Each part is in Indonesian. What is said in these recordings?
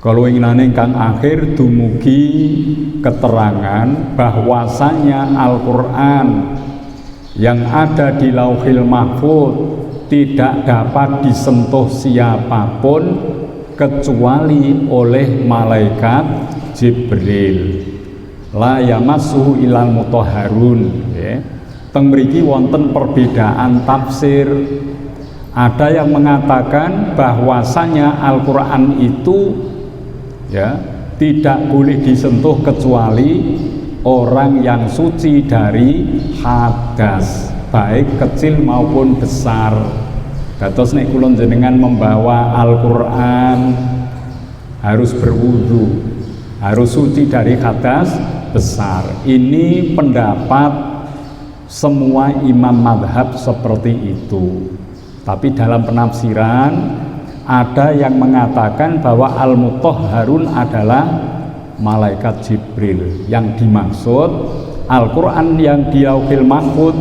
Kalau ingin kang akhir dumugi keterangan bahwasanya Al-Quran yang ada di Lauhil Mahfuz tidak dapat disentuh siapapun kecuali oleh malaikat Jibril. La yamassuhu ilal mutahharun. Teng mriki wonten perbedaan tafsir. Ada yang mengatakan bahwasanya Al-Quran itu tidak boleh disentuh kecuali orang yang suci dari hadas, baik kecil maupun besar. Dados nek kula jenengan membawa Al-Quran harus berwudu, harus suci dari hadas besar. Ini pendapat semua imam madhab seperti itu. Tapi dalam penafsiran ada yang mengatakan bahwa Al-Mutahharun adalah malaikat Jibril. Yang dimaksud Al-Quran yang di Lauhil Mahfuz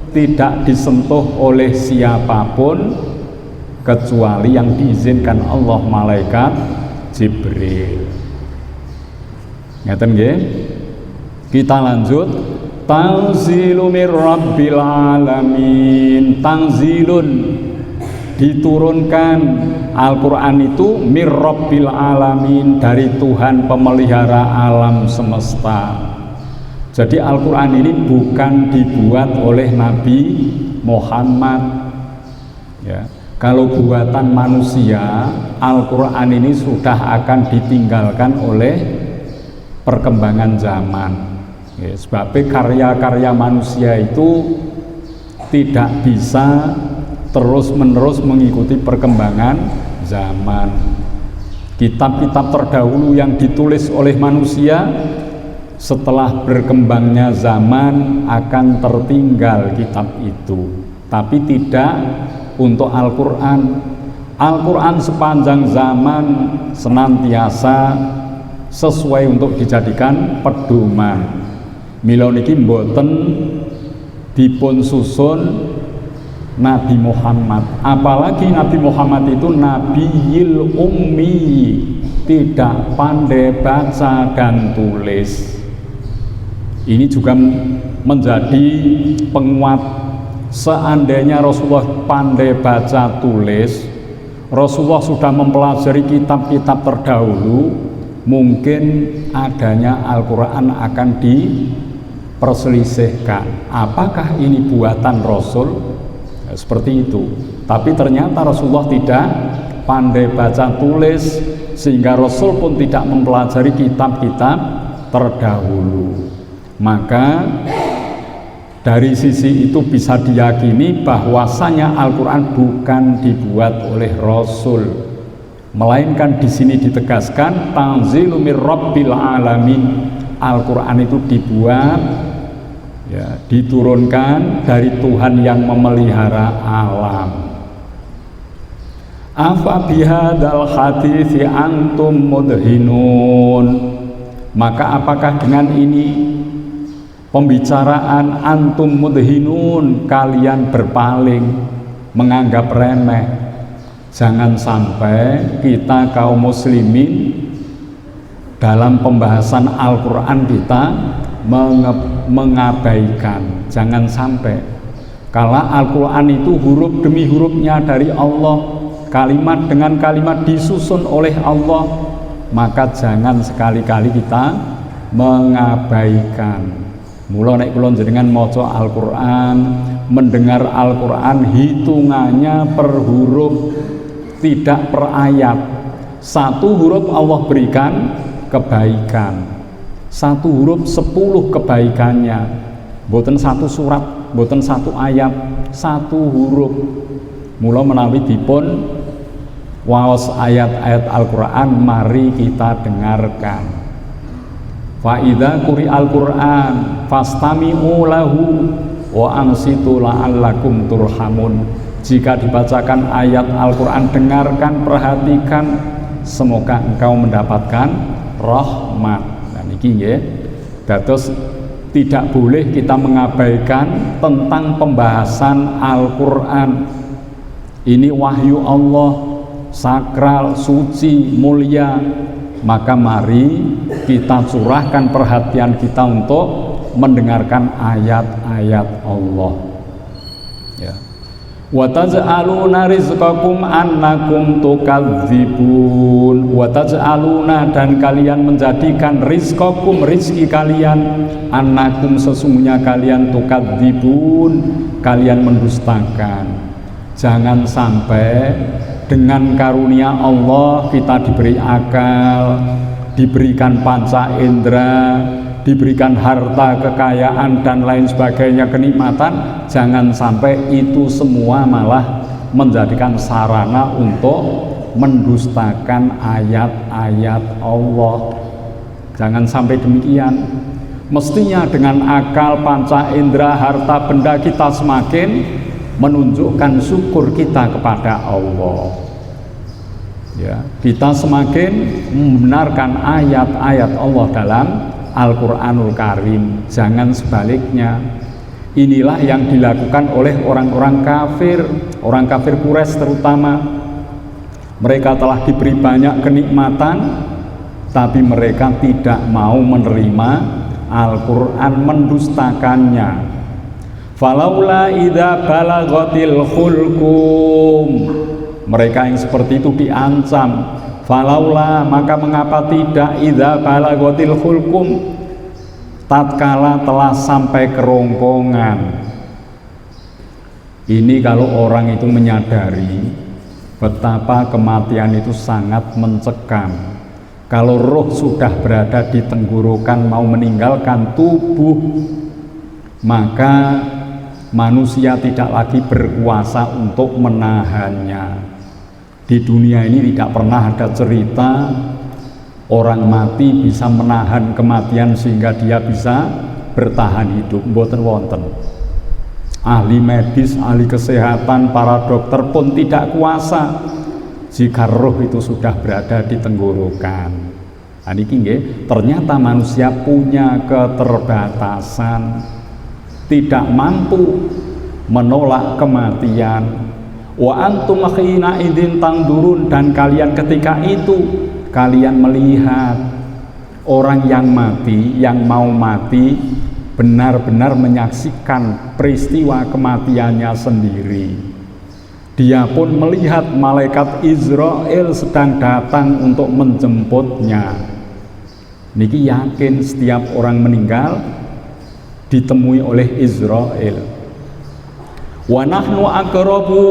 tidak disentuh oleh siapapun kecuali yang diizinkan Allah, malaikat Jibril. Ngeten nggih? Kita lanjut. Tanzilu mir rabbil alamin. Tanzilun, diturunkan Al-Quran itu mir rabbil alamin, dari Tuhan pemelihara alam semesta. Jadi Al-Quran ini bukan dibuat oleh Nabi Muhammad. Kalau buatan manusia, Al-Quran ini sudah akan ditinggalkan oleh perkembangan zaman. Sebab karya-karya manusia itu tidak bisa terus-menerus mengikuti perkembangan zaman. Kitab-kitab terdahulu yang ditulis oleh manusia setelah berkembangnya zaman akan tertinggal kitab itu, tapi tidak untuk Al-Quran. Al-Quran sepanjang zaman senantiasa sesuai untuk dijadikan pedoman. Mila niki mboten dipun susun Nabi Muhammad, apalagi Nabi Muhammad itu Nabiyil Ummi, tidak pandai baca dan tulis. Ini juga menjadi penguat. Seandainya Rasulullah pandai baca tulis, Rasulullah sudah mempelajari kitab-kitab terdahulu, mungkin adanya Al-Quran akan diperselisihkan. Apakah ini buatan Rasul? Seperti itu. Tapi ternyata Rasulullah tidak pandai baca tulis, sehingga Rasul pun tidak mempelajari kitab-kitab terdahulu. Maka dari sisi itu bisa diyakini bahwasanya Al-Quran bukan dibuat oleh Rasul, melainkan di sini ditegaskan tanzilu mir rabbil alamin. Al-Quran itu dibuat, diturunkan dari Tuhan yang memelihara alam. Afa bihadzal hadithi antum mudhinun. Maka apakah dengan ini pembicaraan antum mudhinun, kalian berpaling, menganggap remeh? Jangan sampai kita kaum muslimin dalam pembahasan Al-Quran kita mengabaikan. Jangan sampai. Kalau Al-Quran itu huruf demi hurufnya dari Allah, kalimat dengan kalimat disusun oleh Allah, maka jangan sekali-kali kita mengabaikan. Mula nek kula jenengan maca Al-Quran, mendengar Al-Quran, hitungannya per huruf, tidak per ayat. Satu huruf Allah berikan kebaikan, satu huruf 10 kebaikannya. Boten satu surat, boten satu ayat, satu huruf. Mula menawi dipun waos ayat-ayat Al-Quran, mari kita dengarkan. Fa idza quri'al Qur'an fastami'u lahu wa ansitu la'allakum turhamun. Jika dibacakan ayat Al-Quran, dengarkan, perhatikan, semoga engkau mendapatkan rahmat. Nah niki nggih. Dados tidak boleh kita mengabaikan tentang pembahasan Al-Quran. Ini wahyu Allah, sakral, suci, mulia, maka mari kita curahkan perhatian kita untuk mendengarkan ayat-ayat Allah. Ya. Wa taj'aluna rizqakum annakum tukadzibun. Wa taj'aluna, dan kalian menjadikan rizqakum, rizki kalian, annakum, sesungguhnya kalian, tukadzibun, kalian mendustakan. Jangan sampai dengan karunia Allah kita diberi akal, diberikan panca indera, diberikan harta, kekayaan dan lain sebagainya, kenikmatan, jangan sampai itu semua malah menjadikan sarana untuk mendustakan ayat-ayat Allah. Jangan sampai demikian. Mestinya dengan akal, panca indera, harta benda kita semakin menunjukkan syukur kita kepada Allah. Ya, kita semakin membenarkan ayat-ayat Allah dalam Al-Quranul Karim, jangan sebaliknya. Inilah yang dilakukan oleh orang-orang kafir, orang kafir Quraisy terutama. Mereka telah diberi banyak kenikmatan, tapi mereka tidak mau menerima Al-Quran, mendustakannya. Falaula idza balaghatil hulqum, mereka yang seperti itu diancam. Falaula, maka mengapa tidak, idza balaghatil hulqum, tatkala telah sampai kerongkongan. Ini kalau orang itu menyadari betapa kematian itu sangat mencekam. Kalau roh sudah berada di tenggorokan mau meninggalkan tubuh, maka manusia tidak lagi berkuasa untuk menahannya. Di dunia ini tidak pernah ada cerita orang mati bisa menahan kematian sehingga dia bisa bertahan hidup. Mboten wonten. Ahli medis, ahli kesehatan, para dokter pun tidak kuasa jika roh itu sudah berada di tenggorokan. Nah, niki nggih, ternyata manusia punya keterbatasan, tidak mampu menolak kematian. Wa antum khina idzin tangdurun, dan kalian ketika itu kalian melihat orang yang mati, yang mau mati, benar-benar menyaksikan peristiwa kematiannya sendiri. Dia pun melihat malaikat Israel sedang datang untuk menjemputnya. Niki yakin setiap orang meninggal ditemui oleh Israel. Wa nahnu aqrabu,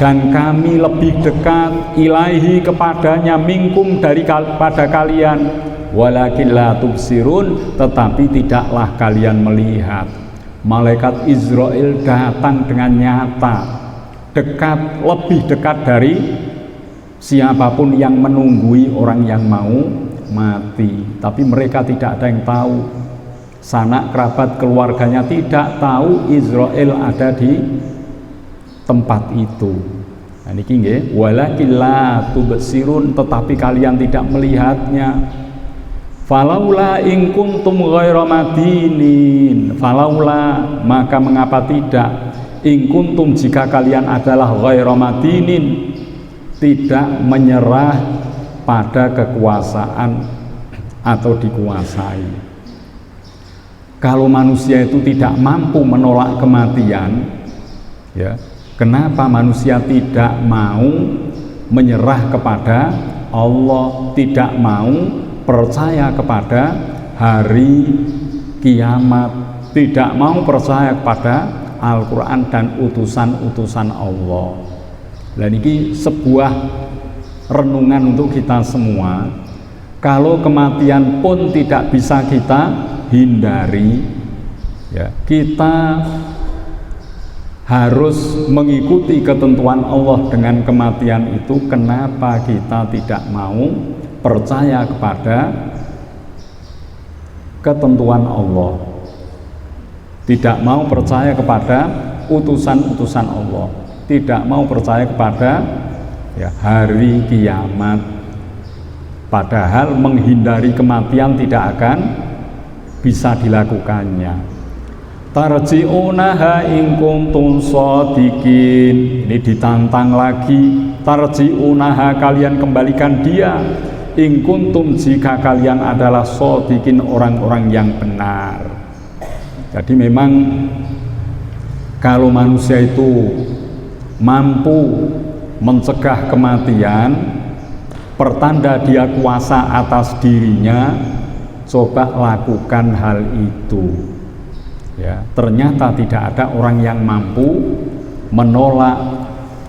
dan kami lebih dekat, ilaihi, kepadanya, minkum, daripada kalian, walakin la tubsirun, tetapi tidaklah kalian melihat. Malaikat Israel datang dengan nyata, dekat, lebih dekat dari siapapun yang menunggui orang yang mau mati. Tapi mereka tidak ada yang tahu, sanak kerabat keluarganya tidak tahu Israel ada di tempat itu. Nah, niki nggih, walakin la tubsirun, tetapi kalian tidak melihatnya. Falaula in kuntum ghaira madinin, falaula, maka mengapa tidak, in kuntum, jika kalian adalah ghaira madinin, tidak menyerah pada kekuasaan atau dikuasai. Kalau manusia itu tidak mampu menolak kematian, ya, kenapa manusia tidak mau menyerah kepada Allah, tidak mau percaya kepada hari kiamat, tidak mau percaya kepada Al-Quran dan utusan-utusan Allah. Dan ini sebuah renungan untuk kita semua. Kalau kematian pun tidak bisa kita hindari, ya, kita harus mengikuti ketentuan Allah dengan kematian itu. Kenapa kita tidak mau percaya kepada ketentuan Allah, tidak mau percaya kepada utusan-utusan Allah, tidak mau percaya kepada, ya, hari kiamat, padahal menghindari kematian tidak akan bisa dilakukannya. Tarji'unaha in kuntum shadiqin. Ini ditantang lagi. Tarji'unaha, kalian kembalikan dia in kuntum jika kalian adalah shodiqin orang-orang yang benar. Jadi memang kalau manusia itu mampu mencegah kematian, pertanda dia kuasa atas dirinya, coba lakukan hal itu. Ya, ternyata tidak ada orang yang mampu menolak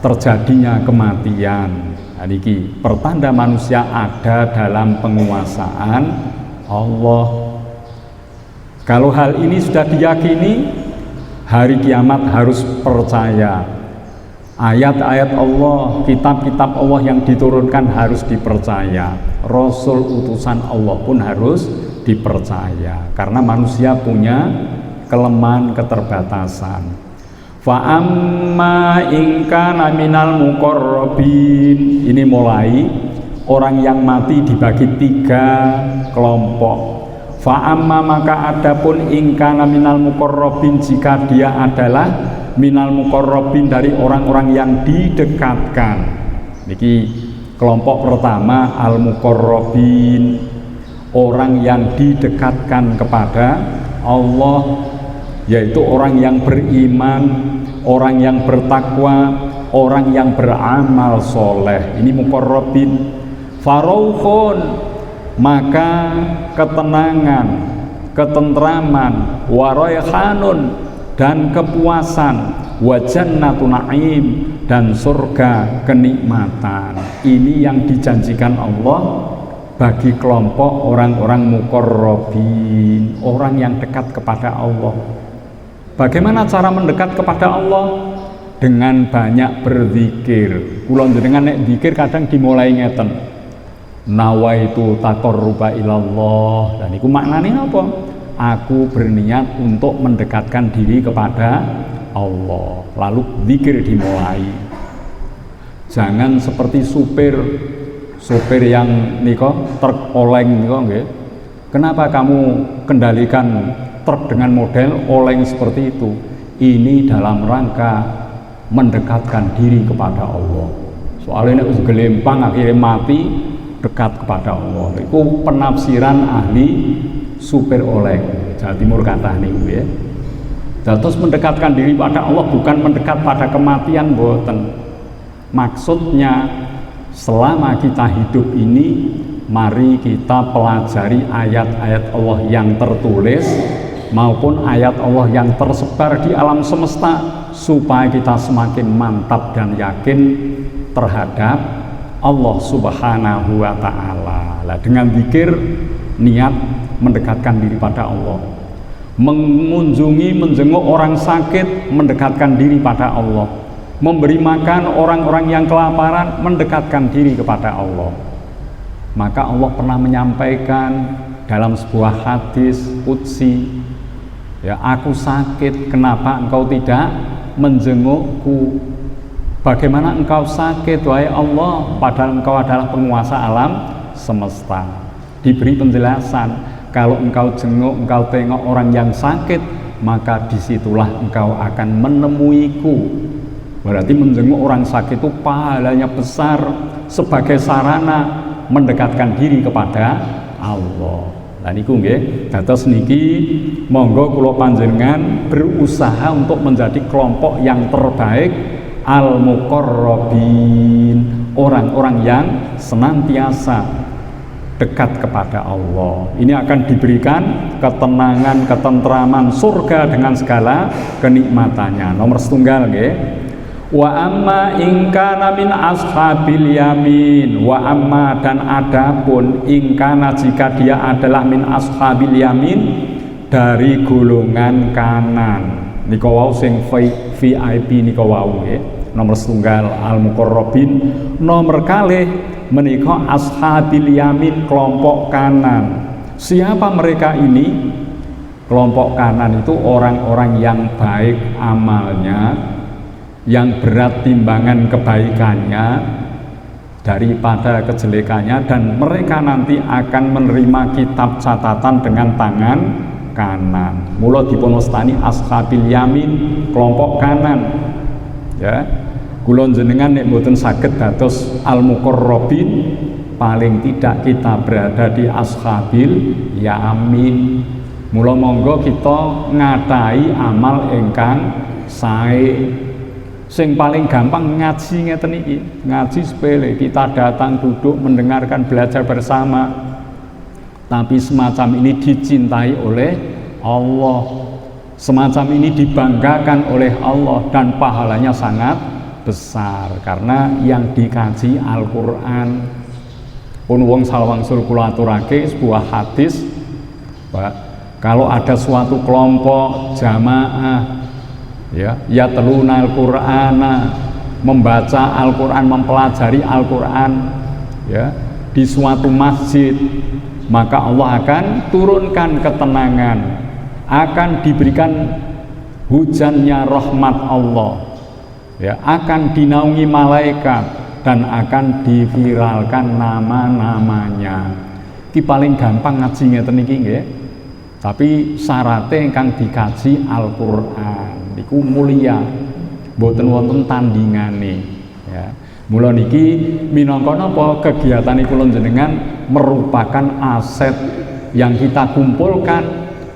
terjadinya kematian. Niki pertanda manusia ada dalam penguasaan Allah. Kalau hal ini sudah diyakini, hari kiamat harus percaya. Ayat-ayat Allah, kitab-kitab Allah yang diturunkan harus dipercaya. Rasul utusan Allah pun harus dipercaya. Karena manusia punya kelemahan, keterbatasan. Fa amma in kana minal muqarrabin. Ini mulai orang yang mati dibagi 3 kelompok. Fa amma maka adapun in kana minal muqarrabin, jika dia adalah minal muqarrabin dari orang-orang yang didekatkan. Niki kelompok pertama al muqarrabin, orang yang didekatkan kepada Allah, yaitu orang yang beriman, orang yang bertakwa, orang yang beramal soleh. Ini muqarrabin. Farauhun, maka ketenangan, ketentraman, waraihanun, dan kepuasan, wa jannatu na'im, dan surga kenikmatan. Ini yang dijanjikan Allah bagi kelompok orang-orang muqarrabin, orang yang dekat kepada Allah. Bagaimana cara mendekat kepada Allah? Dengan banyak berzikir. Kula njenengan nek zikir kadang dimulai ngeten. Nawaitu taqarruba ilallah. Dan iku maknane apa? Aku berniat untuk mendekatkan diri kepada Allah. Lalu zikir dimulai. Jangan seperti supir yang niko truk oleng niko nggih. Kenapa kamu kendalikan truk dengan model oleng seperti itu? Ini dalam rangka mendekatkan diri kepada Allah. Soalnya nek gelempang akhirnya mati, dekat kepada Allah. Itu penafsiran ahli supir oleng Jawa Timur kata niku ya. Terus mendekatkan diri pada Allah bukan mendekat pada kematian, boten. Maksudnya selama kita hidup ini, mari kita pelajari ayat-ayat Allah yang tertulis maupun ayat Allah yang tersebar di alam semesta, supaya kita semakin mantap dan yakin terhadap Allah Subhanahu wa ta'ala. Dengan zikir niat mendekatkan diri pada Allah. Mengunjungi, menjenguk orang sakit, mendekatkan diri pada Allah. Memberi makan orang-orang yang kelaparan, mendekatkan diri kepada Allah. Maka Allah pernah menyampaikan dalam sebuah hadis qudsi, ya, aku sakit, kenapa engkau tidak menjengukku? Bagaimana engkau sakit, wahai Allah, padahal engkau adalah penguasa alam semesta. Diberi penjelasan, kalau engkau jenguk, engkau tengok orang yang sakit, maka disitulah engkau akan menemuiku. Berarti menjenguk orang sakit itu pahalanya besar sebagai sarana mendekatkan diri kepada Allah. Dan niku nggih, dados niki monggo kula panjenengan berusaha untuk menjadi kelompok yang terbaik, al-muqarrabin, orang-orang yang senantiasa dekat kepada Allah. Ini akan diberikan ketenangan, ketentraman, surga dengan segala kenikmatannya. Nomor setunggal nggih. Wa amma in kana min ashabil yamin, wa amma, dan adapun in kana, jika dia adalah min ashabil yamin, dari golongan kanan. Nika wau sing VIP nika wau nggih. Nomor setunggal al-muqarrabin, nomor kalih menika ashabil yamin, kelompok kanan. Siapa mereka ini? Kelompok kanan itu orang-orang yang baik amalnya, yang berat timbangan kebaikannya daripada kejelekannya, dan mereka nanti akan menerima kitab catatan dengan tangan kanan. Mula dipunwastani ashabil yamin, kelompok kanan. Ya. kula jenengan nek mboten saged dados al-muqarrabin, paling tidak kita berada di ashabil yamin. Mula monggo kita ngatai amal ingkang sae. Sing paling gampang ngaji ngeten iki, ngaji sepele, kita datang duduk mendengarkan belajar bersama. Tapi semacam ini dicintai oleh Allah, semacam ini dibanggakan oleh Allah, dan pahalanya sangat besar karena yang dikaji Al-Qur'an. Pun wong salwangsul kula aturake sebuah hadis, Pak, kalau ada suatu kelompok jamaah ya teluna Al-Qur'ana, membaca Al-Qur'an, mempelajari Al-Qur'an ya di suatu masjid, maka Allah akan turunkan ketenangan, akan diberikan hujannya rahmat Allah ya, akan dinaungi malaikat dan akan diviralkan nama-namanya. Iki paling gampang ngaji ngeten iki nggih. Tapi syaratnya ingkang dikaji Al-Qur'an niku mulia, mboten wonten tandingane ya. Mula niki minangka napa kegiatan kula jenengan merupakan aset yang kita kumpulkan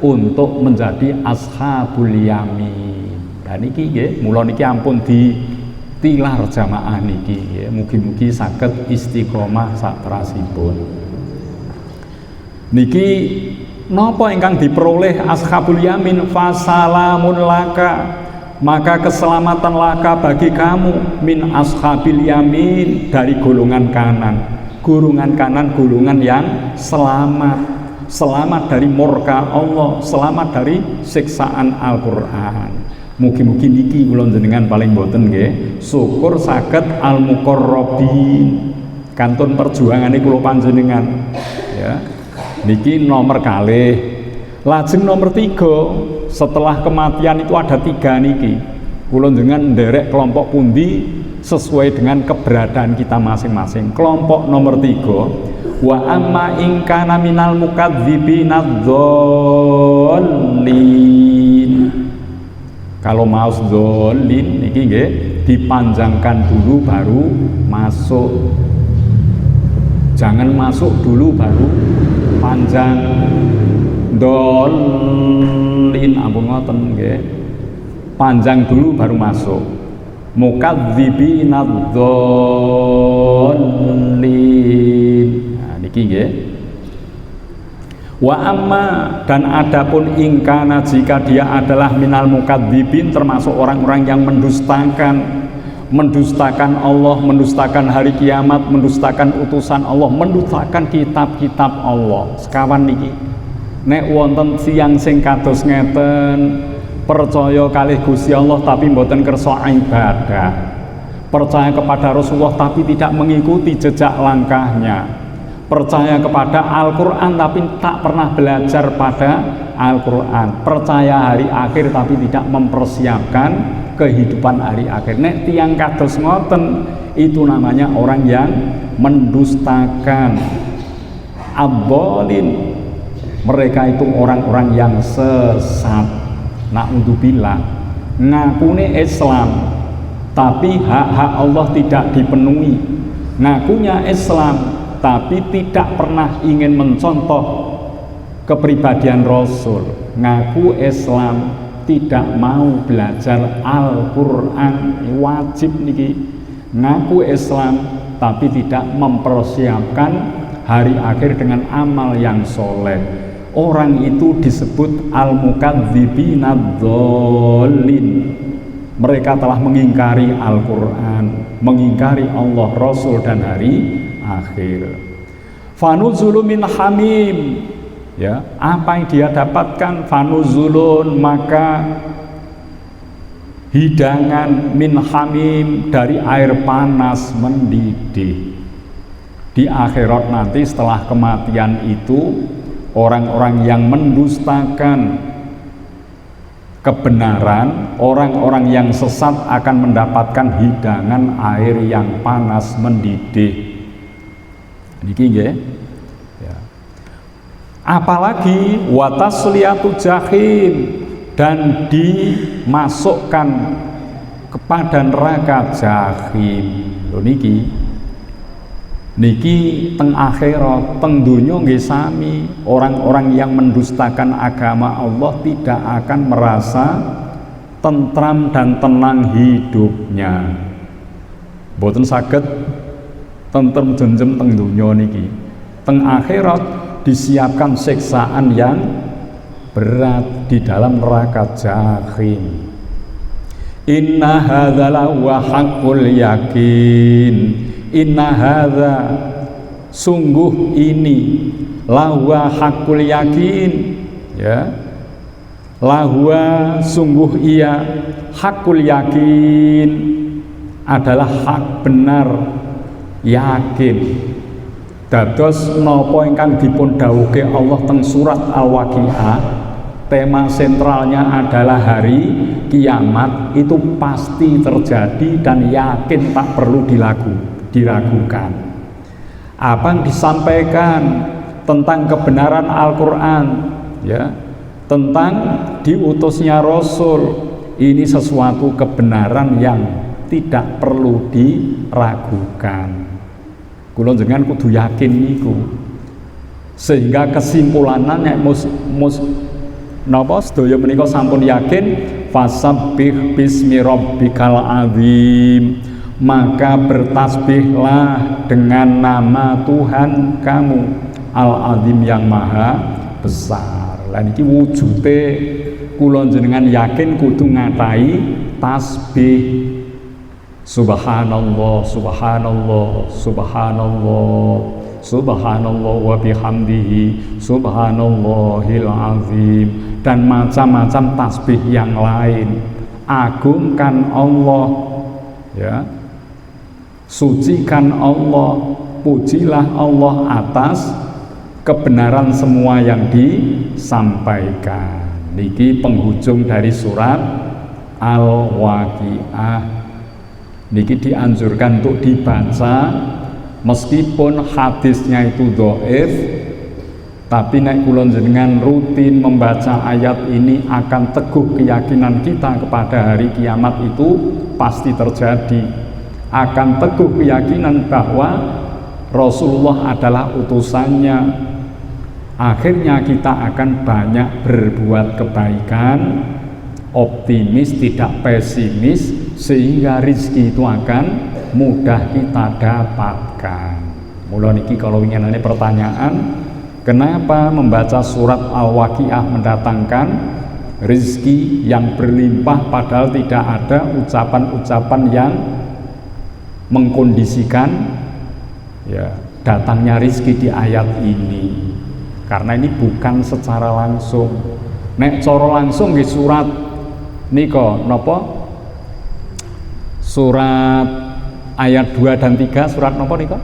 untuk menjadi ashabul yamin. Dan niki nggih, mula niki ampun ditilar jamaah niki nggih. Mugi-mugi saged istiqomah saterasipun. Niki napa ingkang diperoleh ashabul yamin? Fasalamun laka, maka keselamatan laka bagi kamu, min ashabil yamin, dari golongan kanan. Golongan kanan golongan yang selamat, selamat dari murka Allah, selamat dari siksaan Al-Qur'an. Mugi-mugi niki kula jenengan paling boten nggih syukur saged al-muqarrabin, kantun perjuangane kula panjenengan ya. Niki nomor kalih. Lajeng nomor 3, setelah kematian itu ada 3 niki. Kula jenengan nderek kelompok pundi sesuai dengan keberadaan kita masing-masing. Kelompok nomor 3, wa amma in kana minal mukadzibinadh dhallin. Kalau mau dzallin niki nggih dipanjangkan dulu baru masuk. Jangan masuk dulu baru panjang. Dolin ampun ngoten nggih. Panjang dulu baru masuk. Mukadzibinadh dhallin. Nah niki nggih. Wa amma, dan adapun ingkana, jika dia adalah minal mukadzibin, termasuk orang-orang yang mendustakan Allah, mendustakan hari kiamat, mendustakan utusan Allah, mendustakan kitab-kitab Allah. Sekawan niki nek wonten tiyang sing kados ngeten, percaya kalih Gusti Allah tapi mboten kersa ibadah, percaya kepada Rasulullah tapi tidak mengikuti jejak langkahnya, percaya kepada Al-Qur'an tapi tak pernah belajar pada Al-Qur'an, percaya hari akhir tapi tidak mempersiapkan kehidupan hari akhir. Nek tiang kados ngoten, itu namanya orang yang mendustakan. Abdolin, mereka itu orang-orang yang sesat. Na'udzubillah, ngakune Islam tapi hak-hak Allah tidak dipenuhi, ngakunya Islam tapi tidak pernah ingin mencontoh kepribadian Rasul, ngaku Islam tidak mau belajar Al-Qur'an. Wajib niki, ngaku Islam tapi tidak mempersiapkan hari akhir dengan amal yang soleh. Orang itu disebut al-mukadzibinadh dhallin. Mereka telah mengingkari Al-Qur'an, mengingkari Allah, Rasul, dan hari akhir. Fanuzulun min hamim, ya, apa yang dia dapatkan? Fanuzulun, maka hidangan, min hamim, dari air panas mendidih. Di akhirat nanti setelah kematian itu, orang-orang yang mendustakan kebenaran, orang-orang yang sesat akan mendapatkan hidangan air yang panas mendidih. Niki nggih. Ya. Apalagi watasliyatu jahim, dan dimasukkan kepada neraka jahim. Lho niki teng akhirat, teng dunya nggih sami, orang-orang yang mendustakan agama Allah tidak akan merasa tentram dan tenang hidupnya. Boten saged tentrem jenjem teng dunya niki. Teng akhirat disiapkan siksaan yang berat di dalam neraka jahim. Inna hadza wa haqqul yakin. Inna hadza, sungguh ini, lahwa haqqul yakin, ya, lahwa sungguh ia, haqqul yakin adalah hak benar, yakin. Dados napa ingkang dipun dawuhke Allah teng surat Al-Waqiah, tema sentralnya adalah hari kiamat itu pasti terjadi dan yakin, tak perlu diragukan. Apa yang disampaikan tentang kebenaran Al-Quran, ya, tentang diutusnya Rasul, ini sesuatu kebenaran yang tidak perlu diragukan. Kula jenengan kudu yakin niku. Sehingga kesimpulannya napa sedaya menika sampun yakin, fasabbih bismi rabbikal azim, maka bertasbihlah dengan nama Tuhan kamu al-azim yang maha besar. Lah niki wujude kula jenengan yakin kudu ngatai tasbih. Subhanallah, subhanallah, subhanallah, subhanallah wa bihamdihi, subhanallahil azim, dan macam-macam tasbih yang lain. Agungkan Allah, ya, sucikan Allah, pujilah Allah atas kebenaran semua yang disampaikan. Niki penghujung dari surat Al-Waqiah. Niki dianjurkan untuk dibaca meskipun hadisnya itu dhaif, tapi nek kula jenengan rutin membaca ayat ini akan teguh keyakinan kita kepada hari kiamat itu pasti terjadi. Akan teguh keyakinan bahwa Rasulullah adalah utusannya. Akhirnya kita akan banyak berbuat kebaikan, optimis, tidak pesimis, sehingga rizki itu akan mudah kita dapatkan. Mula niki kalau ingin ada pertanyaan, kenapa membaca surat Al-Waqiah mendatangkan rizki yang berlimpah padahal tidak ada ucapan-ucapan yang mengkondisikan, ya, datangnya rizki di ayat ini? Karena ini bukan secara langsung. Nek cara langsung di surat nika napa? Surat ayat 2 dan 3, surat napa nika?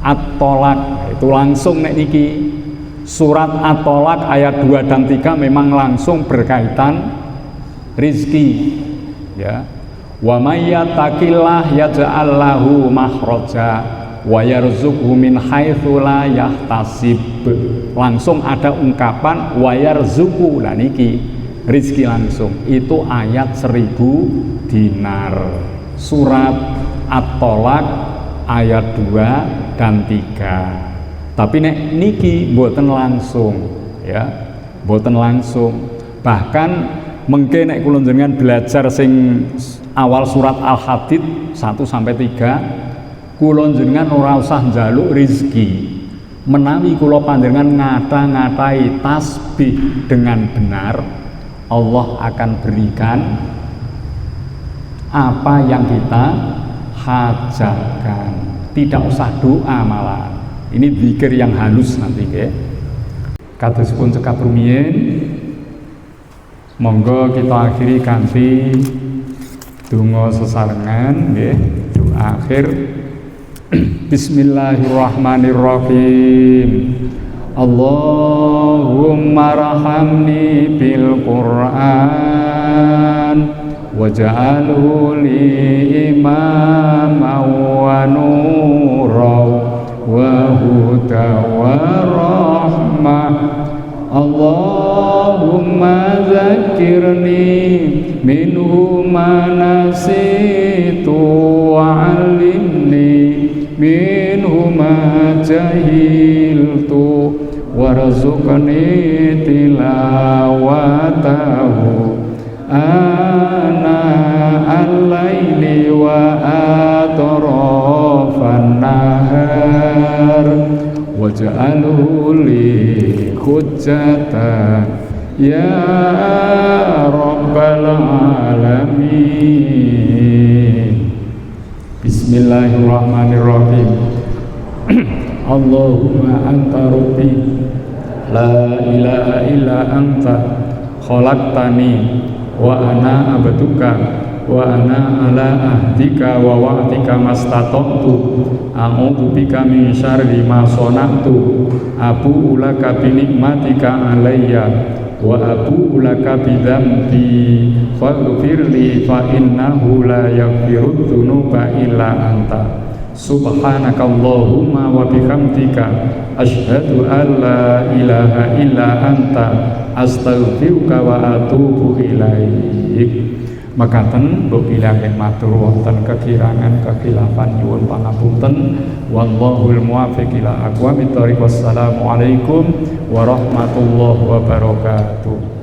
At-Tolak. Itu langsung nek niki. Surat At-Tolak ayat 2 dan 3 memang langsung berkaitan rizki, ya. Wa may yattaqillah yaj'al lahu makhraja wa yarzuqhu min haitsu la yahtasib. Langsung ada ungkapan wa yarzuqhu. Lah niki rizki langsung. Itu ayat 1000 dinar. Surat At-Tolak ayat 2 dan 3. Tapi nek niki mboten langsung, ya, mboten langsung. Bahkan mengke nek kula jenengan belajar sing awal surat Al-Hadid 1 sampai 3, kula jenengan ora usah njaluk rezeki. Menawi kula panjenengan ngata-ngatai tasbih dengan benar, Allah akan berikan apa yang kita hajatkan. Tidak usah doa malah. Ini zikir yang halus nanti ke. Kadospun cekap rumiyin. Monggo kita akhiri kanthi donga sesarengan nggih. Doa akhir. Bismillahirrahmanirrahim. Allahumma rahamni bil Qur'an waj'alhu li imaman wa nuran wa huda wa rahmah Allahumma zakirni minhu ma nasitu wa alimni minhu ma jahiltu warzuqni tilawatahu ana al-laili wa atrafan nahar waj'alhu li hujjatan ya rabbal alamin. Bismillahirrahmanirrahim. Allahumma anta rabbi la ilaha illa anta khalaqtani wa ana abduka wa ana ala ahdika wa wa'dika mastata'tu a'udzu bika min syarri ma sana'tu abu laka bi nikmatika alayya wa abu laka bi dzambi faghfirli fa innahu la yaghfiru dzunuba illa anta subhanakallahumma wa bihamdika asyhadu an la ilaha illa anta astaghfiruka wa atubu ilaik. Makaten mbok bilangke matur wonten kekirangan kekhilafan nyuwun pangapunten wallahul muwaffiq ila aqwamit thoriq. Wassalamualaikum warahmatullahi wabarakatuh.